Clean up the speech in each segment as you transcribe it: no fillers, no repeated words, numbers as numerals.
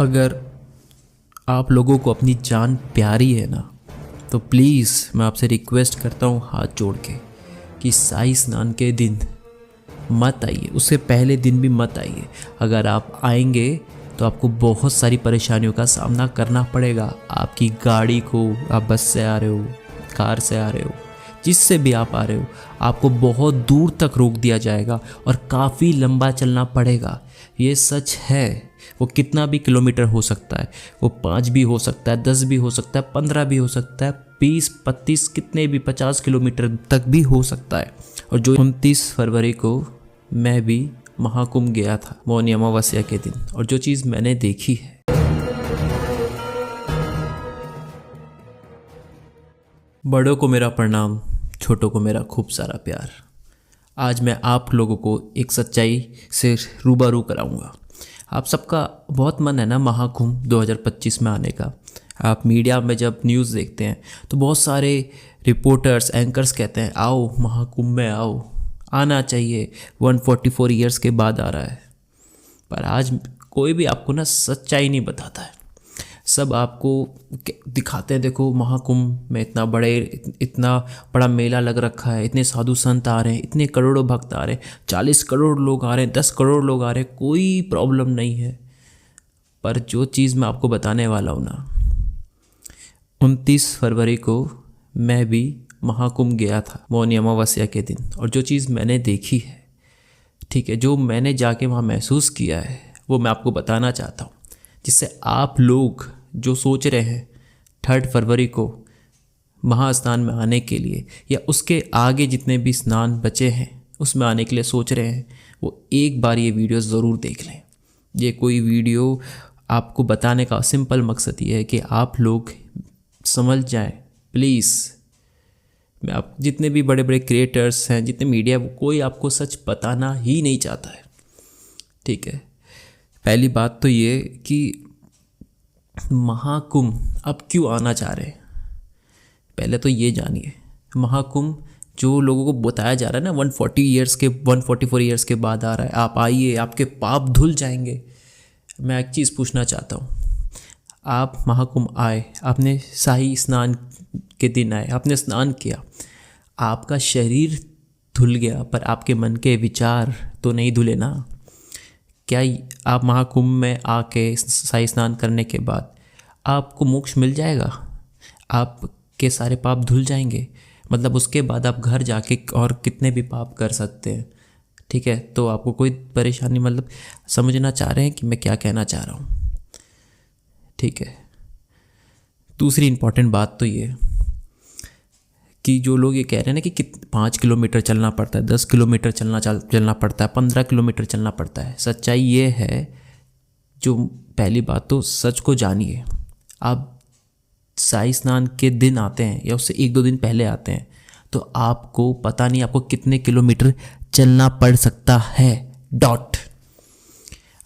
अगर आप लोगों को अपनी जान प्यारी है ना, तो प्लीज़ मैं आपसे रिक्वेस्ट करता हूँ हाथ जोड़ के कि शाही स्नान के दिन मत आइए, उससे पहले दिन भी मत आइए। अगर आप आएंगे तो आपको बहुत सारी परेशानियों का सामना करना पड़ेगा। आपकी गाड़ी को, आप बस से आ रहे हो, कार से आ रहे हो, जिससे भी आप आ रहे हो, आपको बहुत दूर तक रोक दिया जाएगा और काफ़ी लंबा चलना पड़ेगा। ये सच है। वो कितना भी किलोमीटर हो सकता है, वो 5 भी हो सकता है, 10 भी हो सकता है, 15 भी हो सकता है, 20, 25, कितने भी 50 किलोमीटर तक भी हो सकता है। और जो 29 फरवरी को मैं भी महाकुंभ गया था मौनी अमावस्या के दिन, और जो चीज़ मैंने देखी है, बड़ों को मेरा प्रणाम, छोटों को मेरा खूब सारा प्यार। आज मैं आप लोगों को एक सच्चाई से रूबरू कराऊंगा। आप सबका बहुत मन है ना महाकुंभ 2025 में आने का। आप मीडिया में जब न्यूज़ देखते हैं तो बहुत सारे रिपोर्टर्स, एंकर्स कहते हैं आओ महाकुंभ में आओ, आना चाहिए, 144 ईयर्स के बाद आ रहा है। पर आज कोई भी आपको ना सच्चाई नहीं बताता है। सब आपको दिखाते हैं, देखो महाकुंभ में इतना बड़ा मेला लग रखा है, इतने साधु संत आ रहे हैं, इतने करोड़ों भक्त आ रहे हैं, 40 करोड़ लोग आ रहे हैं, 10 करोड़ लोग आ रहे हैं, कोई प्रॉब्लम नहीं है। पर जो चीज़ मैं आपको बताने वाला हूँ ना, 29 फरवरी को मैं भी महाकुंभ गया था मौनी अमावस्या के दिन, और जो चीज़ मैंने देखी है, ठीक है, जो मैंने जाके वहाँ महसूस किया है, वो मैं आपको बताना चाहता हूँ, जिससे आप लोग जो सोच रहे हैं 3 फरवरी को महास्नान में आने के लिए, या उसके आगे जितने भी स्नान बचे हैं उसमें आने के लिए सोच रहे हैं, वो एक बार ये वीडियो ज़रूर देख लें। ये कोई वीडियो आपको बताने का सिंपल मकसद ये है कि आप लोग समझ जाएं। प्लीज़, मैं आप जितने भी बड़े बड़े क्रिएटर्स हैं, जितने मीडिया, कोई आपको सच बताना ही नहीं चाहता है, ठीक है। पहली बात तो ये कि महाकुंभ अब क्यों आना चाह रहे हैं, पहले तो ये जानिए। महाकुंभ जो लोगों को बताया जा रहा है ना 144 ईयर्स के बाद आ रहा है, आप आइए, आपके पाप धुल जाएंगे। मैं एक चीज़ पूछना चाहता हूँ, आप महाकुंभ आए, आपने शाही स्नान के दिन आए, आपने स्नान किया, आपका शरीर धुल गया, पर आपके मन के विचार तो नहीं धुले ना। क्या आप महाकुंभ में आके शाही स्नान करने के बाद आपको मोक्ष मिल जाएगा? आपके सारे पाप धुल जाएंगे? मतलब उसके बाद आप घर जाके और कितने भी पाप कर सकते हैं, ठीक है। तो आपको कोई परेशानी, मतलब समझना चाह रहे हैं कि मैं क्या कहना चाह रहा हूँ, ठीक है। दूसरी इम्पॉर्टेंट बात तो ये कि जो लोग ये कह रहे हैं ना कि 5 किलोमीटर चलना पड़ता है, 10 किलोमीटर चलना पड़ता है, 15 किलोमीटर चलना पड़ता है। सच्चाई ये है, जो पहली बात तो सच को जानिए। आप शाही स्नान के दिन आते हैं या उससे 1-2 दिन पहले आते हैं, तो आपको पता नहीं आपको कितने किलोमीटर चलना पड़ सकता है।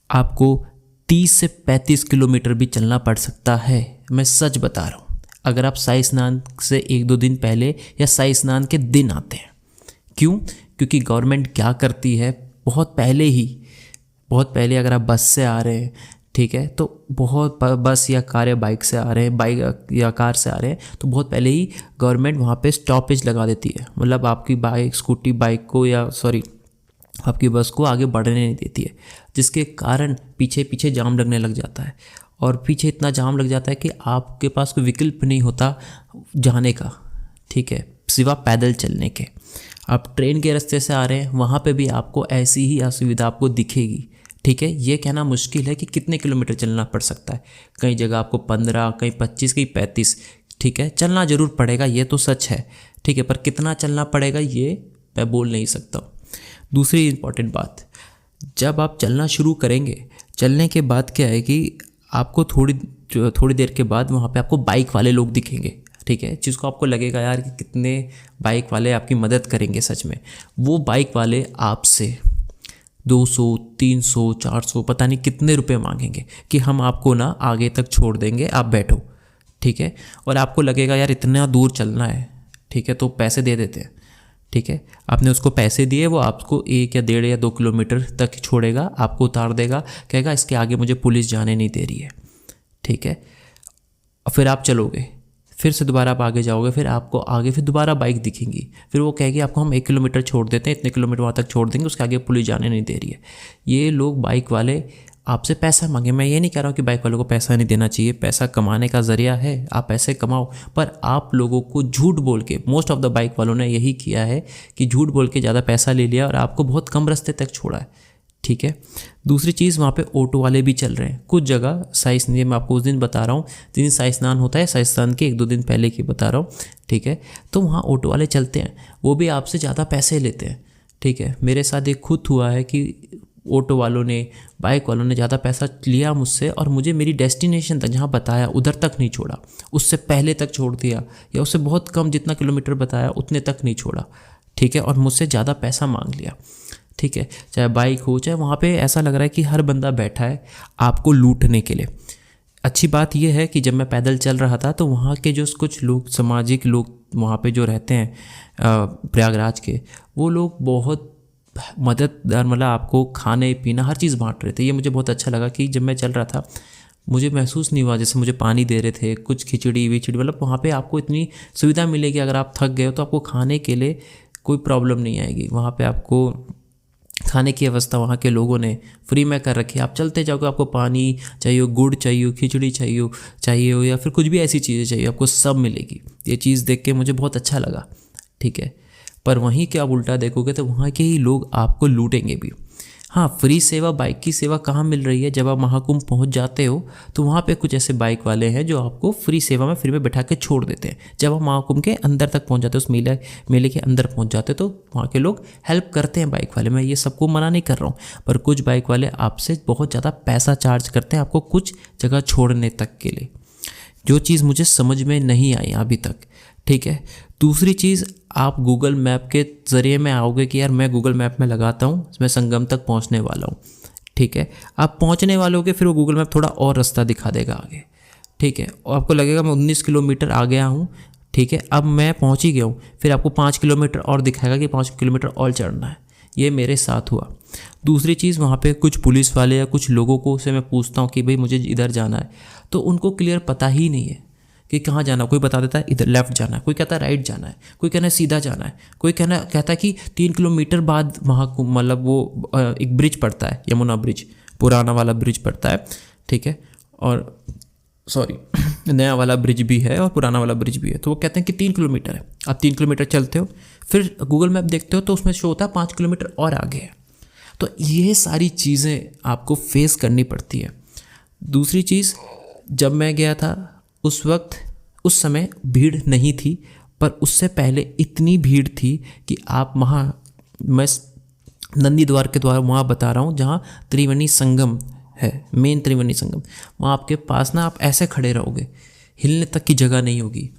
आपको 30 से 35 किलोमीटर भी चलना पड़ सकता है। मैं सच बता रहा हूँ। अगर आप शाही स्नान से 1-2 दिन पहले या शाही स्नान के दिन आते हैं। क्यों? क्योंकि गवर्नमेंट क्या करती है, बहुत पहले अगर आप बस से आ रहे हैं, ठीक है, तो बहुत बस या कार या बाइक से आ रहे हैं, बाइक या कार से आ रहे हैं, तो बहुत पहले ही गवर्नमेंट वहाँ पे स्टॉपेज लगा देती है। मतलब आपकी स्कूटी बाइक को आपकी बस को आगे बढ़ने नहीं देती है, जिसके कारण पीछे जाम लगने लग जाता है। और पीछे इतना जाम लग जाता है कि आपके पास कोई विकल्प नहीं होता जाने का, ठीक है, सिवा पैदल चलने के। आप ट्रेन के रास्ते से आ रहे हैं, वहाँ पे भी आपको ऐसी ही असुविधा आपको दिखेगी, ठीक है। ये कहना मुश्किल है कि कितने किलोमीटर चलना पड़ सकता है। कई जगह आपको 15, कहीं 25, कहीं 35, ठीक है, चलना ज़रूर पड़ेगा, ये तो सच है, ठीक है। पर कितना चलना पड़ेगा ये मैं बोल नहीं सकता हूँ। दूसरी इम्पॉर्टेंट बात, जब आप चलना शुरू करेंगे, चलने के बाद क्या है कि आपको थोड़ी देर के बाद वहाँ पे आपको बाइक वाले लोग दिखेंगे, ठीक है, जिसको आपको लगेगा यार कि कितने बाइक वाले आपकी मदद करेंगे। सच में वो बाइक वाले आपसे 200, 300, 400 पता नहीं कितने रुपए मांगेंगे कि हम आपको ना आगे तक छोड़ देंगे, आप बैठो, ठीक है। और आपको लगेगा यार इतना दूर चलना है, ठीक है, तो पैसे दे देते हैं, ठीक है। आपने उसको पैसे दिए, वो आपको 1 या 1.5 या 2 किलोमीटर तक छोड़ेगा, आपको उतार देगा, कहेगा इसके आगे मुझे पुलिस जाने नहीं दे रही है, ठीक है। फिर आप चलोगे, फिर से दोबारा आप आगे जाओगे, फिर आपको आगे फिर दोबारा बाइक दिखेंगी, फिर वो कहेगी आपको हम 1 किलोमीटर छोड़ देते हैं, इतने किलोमीटर वहाँ तक छोड़ देंगे, उसके आगे पुलिस जाने नहीं दे रही है। ये लोग बाइक वाले आपसे पैसा मांगे। मैं ये नहीं कह रहा हूँ कि बाइक वालों को पैसा नहीं देना चाहिए, पैसा कमाने का ज़रिया है, आप पैसे कमाओ, पर आप लोगों को झूठ बोल के, मोस्ट ऑफ द बाइक वालों ने यही किया है कि झूठ बोल के ज़्यादा पैसा ले लिया और आपको बहुत कम रास्ते तक छोड़ा है, ठीक है। दूसरी चीज़, वहाँ पे ऑटो वाले भी चल रहे हैं कुछ जगह। शाही स्नान मैं आपको उस दिन बता रहा हूँ जिस दिन शाही स्नान होता है, शाही स्नान के 1-2 दिन पहले की बता रहा हूँ, ठीक है। तो वहाँ ऑटो वाले चलते हैं, वो भी आपसे ज़्यादा पैसे लेते हैं, ठीक है। मेरे साथ एक खुद हुआ है कि ऑटो वालों ने, बाइक वालों ने ज़्यादा पैसा लिया मुझसे और मुझे मेरी डेस्टिनेशन तक जहाँ बताया उधर तक नहीं छोड़ा, उससे पहले तक छोड़ दिया, या उससे बहुत कम जितना किलोमीटर बताया उतने तक नहीं छोड़ा, ठीक है। और मुझसे ज़्यादा पैसा मांग लिया, ठीक है। चाहे बाइक हो, चाहे वहाँ पे ऐसा लग रहा है कि हर बंदा बैठा है आपको लूटने के लिए। अच्छी बात यह है कि जब मैं पैदल चल रहा था तो वहाँ के जो कुछ लोग, सामाजिक लोग वहाँ पे जो रहते हैं प्रयागराज के, वो लोग बहुत मददगार, मतलब आपको खाने पीना हर चीज़ बांट रहे थे। ये मुझे बहुत अच्छा लगा कि जब मैं चल रहा था मुझे महसूस नहीं हुआ जैसे मुझे पानी दे रहे थे, कुछ खिचड़ी विचड़ी, मतलब वहाँ पे आपको इतनी सुविधा मिलेगी। अगर आप थक गए हो तो आपको खाने के लिए कोई प्रॉब्लम नहीं आएगी, वहाँ पे आपको खाने की व्यवस्था वहाँ के लोगों ने फ्री में कर रखी है। आप चलते जाओगे, आपको पानी चाहिए, गुड़ चाहिए, खिचड़ी चाहिए हो या फिर कुछ भी ऐसी चीज़ें चाहिए, आपको सब मिलेगी। ये चीज़ देख के मुझे बहुत अच्छा लगा, ठीक है। पर वहीं के आप उल्टा देखोगे तो वहाँ के ही लोग आपको लूटेंगे भी। हाँ, फ्री सेवा, बाइक की सेवा कहाँ मिल रही है? जब आप महाकुंभ पहुँच जाते हो तो वहाँ पे कुछ ऐसे बाइक वाले हैं जो आपको फ्री सेवा में फ्री में बैठा के छोड़ देते हैं। जब आप महाकुंभ के अंदर तक पहुँच जाते हो, उस मेले के अंदर पहुँच जाते हो, तो वहाँ के लोग हेल्प करते हैं बाइक वाले। मैं ये सबको मना नहीं कर रहा हूँ, पर कुछ बाइक वाले आपसे बहुत ज़्यादा पैसा चार्ज करते हैं आपको कुछ जगह छोड़ने तक के लिए, जो चीज़ मुझे समझ में नहीं आई अभी तक, ठीक है। दूसरी चीज़, आप गूगल मैप के ज़रिए में आओगे कि यार मैं गूगल मैप में लगाता हूँ, मैं संगम तक पहुँचने वाला हूँ, ठीक है। आप पहुँचने वाले होगे, फिर वो गूगल मैप थोड़ा और रास्ता दिखा देगा आगे, ठीक है। और आपको लगेगा मैं 19 किलोमीटर आ गया हूँ, ठीक है, अब मैं पहुँच ही गया हूँ, फिर आपको 5 किलोमीटर और दिखाएगा कि 5 किलोमीटर और चढ़ना है। ये मेरे साथ हुआ। दूसरी चीज़, वहाँ पे कुछ पुलिस वाले या कुछ लोगों को से मैं पूछता हूँ कि भाई मुझे इधर जाना है, तो उनको क्लियर पता ही नहीं है कि कहाँ जाना। कोई बता देता है इधर लेफ़्ट जाना है, कोई कहता है राइट जाना है, कोई कहना है सीधा जाना है, कोई कहता है कि 3 किलोमीटर बाद वहाँ मतलब वो एक ब्रिज पड़ता है, यमुना ब्रिज, पुराना वाला ब्रिज पड़ता है, ठीक है, और सॉरी नया वाला ब्रिज भी है और पुराना वाला ब्रिज भी है। तो वो कहते हैं कि 3 किलोमीटर है। आप 3 किलोमीटर चलते हो, फिर गूगल मैप देखते हो तो उसमें शो होता है 5 किलोमीटर और आगे है। तो ये सारी चीज़ें आपको फेस करनी पड़ती है। दूसरी चीज़, जब मैं गया था उस समय भीड़ नहीं थी, पर उससे पहले इतनी भीड़ थी कि आप मैं नंदी द्वार के द्वारा वहाँ बता रहा हूँ जहाँ त्रिवेणी संगम है, मेन त्रिवेणी संगम, वहाँ आपके पास ना आप ऐसे खड़े रहोगे, हिलने तक की जगह नहीं होगी,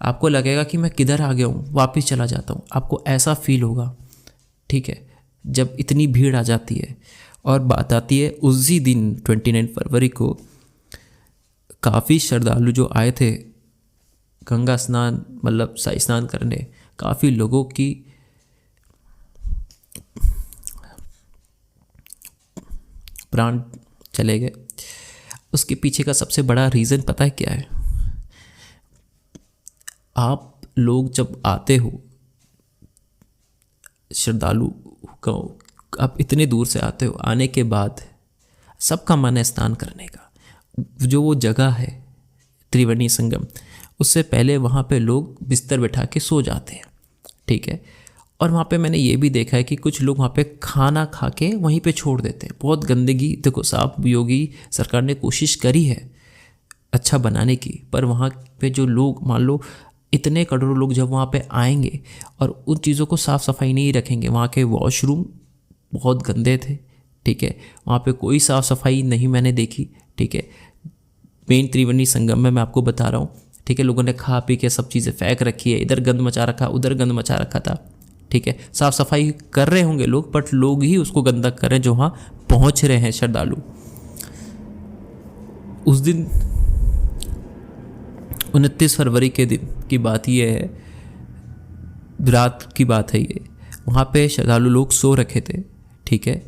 आपको लगेगा कि मैं किधर आ गया हूँ, वापस चला जाता हूँ, आपको ऐसा फील होगा, ठीक है, जब इतनी भीड़ आ जाती है। और बात आती है उसी दिन 29 फरवरी को काफ़ी श्रद्धालु जो आए थे गंगा स्नान, मतलब शाही स्नान करने, काफ़ी लोगों की प्राण चले गए। उसके पीछे का सबसे बड़ा रीज़न पता है क्या है? आप लोग जब आते हो, श्रद्धालु को आप इतने दूर से आते हो, आने के बाद सबका मन है स्नान करने का। जो वो जगह है त्रिवेणी संगम, उससे पहले वहाँ पे लोग बिस्तर बैठा के सो जाते हैं, ठीक है। और वहाँ पे मैंने ये भी देखा है कि कुछ लोग वहाँ पे खाना खा के वहीं पे छोड़ देते हैं। बहुत गंदगी, देखो साफ, योगी सरकार ने कोशिश करी है अच्छा बनाने की, पर वहाँ पे जो लोग, मान लो इतने करोड़ों लोग जब वहाँ पे आएंगे और उन चीज़ों को साफ़ सफाई नहीं रखेंगे, वहाँ के वॉशरूम बहुत गंदे थे, ठीक है, वहाँ पे कोई साफ़ सफाई नहीं मैंने देखी, ठीक है। मेन त्रिवेणी संगम में मैं आपको बता रहा हूँ, ठीक है, लोगों ने खा पी के सब चीज़ें फेंक रखी है, इधर गंद मचा रखा, उधर गंद मचा रखा था, ठीक है। साफ़ सफाई कर रहे होंगे लोग, बट लोग ही उसको गंदा कर रहे हैं जो वहाँ पहुँच रहे हैं श्रद्धालु। उस दिन 29 फरवरी के दिन की बात ये है, रात की बात है ये, वहाँ पे श्रद्धालु लोग सो रखे थे, ठीक है,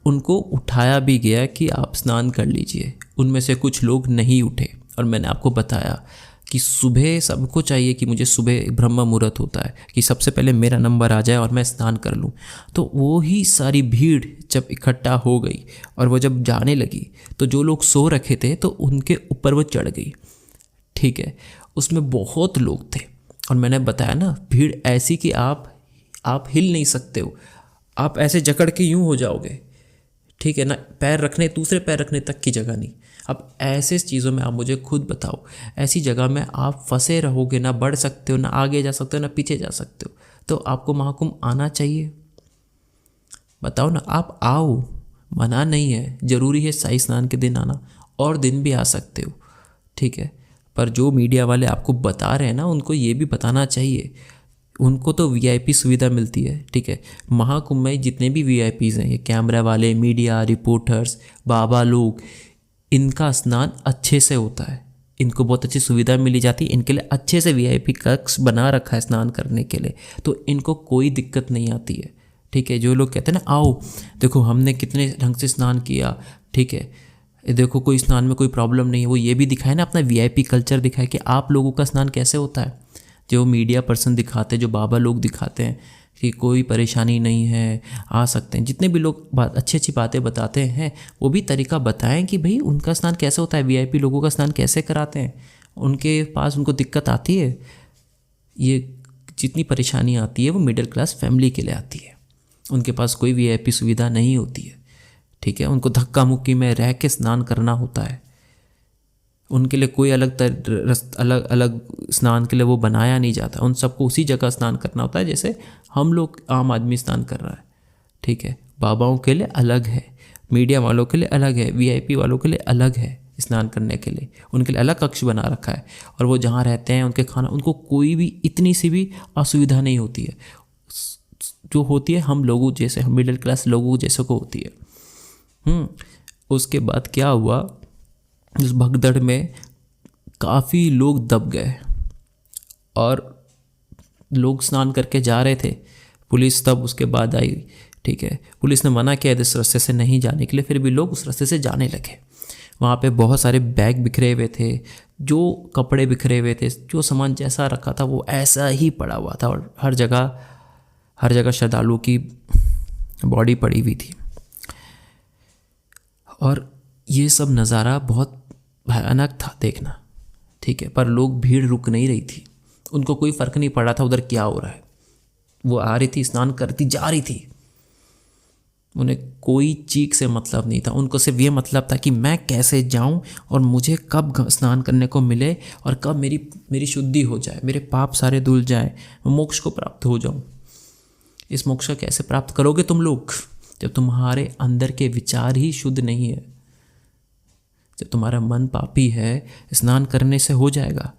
उनको उठाया भी गया कि आप स्नान कर लीजिए। उनमें से कुछ लोग नहीं उठे, और मैंने आपको बताया कि सुबह सबको चाहिए कि मुझे सुबह ब्रह्म मुहूर्त होता है कि सबसे पहले मेरा नंबर आ जाए और मैं स्नान कर लूँ। तो वो ही सारी भीड़ जब इकट्ठा हो गई और वो जब जाने लगी तो जो लोग सो रखे थे तो उनके ऊपर वो चढ़ गई, ठीक है। उसमें बहुत लोग थे और मैंने बताया ना, भीड़ ऐसी कि आप हिल नहीं सकते हो, आप ऐसे जकड़ के यूं हो जाओगे, ठीक है ना। पैर रखने, दूसरे पैर रखने तक की जगह नहीं। अब ऐसे चीज़ों में आप मुझे खुद बताओ, ऐसी जगह में आप फंसे रहोगे, ना बढ़ सकते हो, ना आगे जा सकते हो, ना पीछे जा सकते हो। तो आपको महाकुंभ आना चाहिए, बताओ ना। आप आओ, मना नहीं है, ज़रूरी है शाही स्नान के दिन आना, और दिन भी आ सकते हो, ठीक है। पर जो मीडिया वाले आपको बता रहे हैं ना, उनको ये भी बताना चाहिए। उनको तो वीआईपी सुविधा मिलती है, ठीक है। महाकुंभ में जितने भी वीआईपीज़ हैं, ये कैमरा वाले, मीडिया, रिपोर्टर्स, बाबा लोग, इनका स्नान अच्छे से होता है, इनको बहुत अच्छी सुविधा मिली जाती है, इनके लिए अच्छे से वीआईपी कक्ष बना रखा है स्नान करने के लिए, तो इनको कोई दिक्कत नहीं आती है, ठीक है। जो लोग कहते हैं ना, आओ देखो हमने कितने ढंग से स्नान किया, ठीक है, देखो कोई स्नान में कोई प्रॉब्लम नहीं है, वो ये भी दिखाए ना, अपना वीआईपी कल्चर दिखाए कि आप लोगों का स्नान कैसे होता है। जो मीडिया पर्सन दिखाते हैं, जो बाबा लोग दिखाते हैं कि कोई परेशानी नहीं है, आ सकते हैं, जितने भी लोग अच्छी अच्छी बातें बताते हैं, वो भी तरीका बताएं कि भाई उनका स्नान कैसे होता है, वीआईपी लोगों का स्नान कैसे कराते हैं, उनके पास उनको दिक्कत आती है। ये जितनी परेशानी आती है वो मिडिल क्लास फैमिली के लिए आती है, उनके पास कोई वीआईपी सुविधा नहीं होती है, ठीक है। उनको धक्का मुक्की में रह के स्नान करना होता है, उनके लिए कोई अलग अलग स्नान के लिए वो बनाया नहीं जाता, उन सबको उसी जगह स्नान करना होता है जैसे हम लोग आम आदमी स्नान कर रहा है, ठीक है। बाबाओं के लिए अलग है, मीडिया वालों के लिए अलग है, वीआईपी वालों के लिए अलग है स्नान करने के लिए, उनके लिए अलग कक्ष बना रखा है। और वो जहाँ रहते हैं, उनके खाना, उनको कोई भी इतनी सी भी असुविधा नहीं होती है, जो होती है हम लोगों जैसे, हम मिडिल क्लास लोगों जैसे को होती है। उसके बाद क्या हुआ, उस भगदड़ में काफ़ी लोग दब गए और लोग स्नान करके जा रहे थे। पुलिस तब उसके बाद आई, ठीक है। पुलिस ने मना किया इस रास्ते से नहीं जाने के लिए, फिर भी लोग उस रास्ते से जाने लगे। वहाँ पे बहुत सारे बैग बिखरे हुए थे, जो कपड़े बिखरे हुए थे, जो सामान जैसा रखा था वो ऐसा ही पड़ा हुआ था, और हर जगह श्रद्धालुओं की बॉडी पड़ी हुई थी। और ये सब नज़ारा बहुत भयानक था देखना, ठीक है। पर लोग, भीड़ रुक नहीं रही थी, उनको कोई फ़र्क नहीं पड़ रहा था उधर क्या हो रहा है। वो आ रही थी, स्नान करती जा रही थी, उन्हें कोई चीख से मतलब नहीं था, उनको सिर्फ ये मतलब था कि मैं कैसे जाऊं और मुझे कब स्नान करने को मिले और कब मेरी शुद्धि हो जाए, मेरे पाप सारे धुल जाए, मैं मोक्ष को प्राप्त हो जाऊं। इस मोक्ष को कैसे प्राप्त करोगे तुम लोग, जब तुम्हारे अंदर के विचार ही शुद्ध नहीं है, जब तुम्हारा मन पापी है, स्नान करने से हो जाएगा।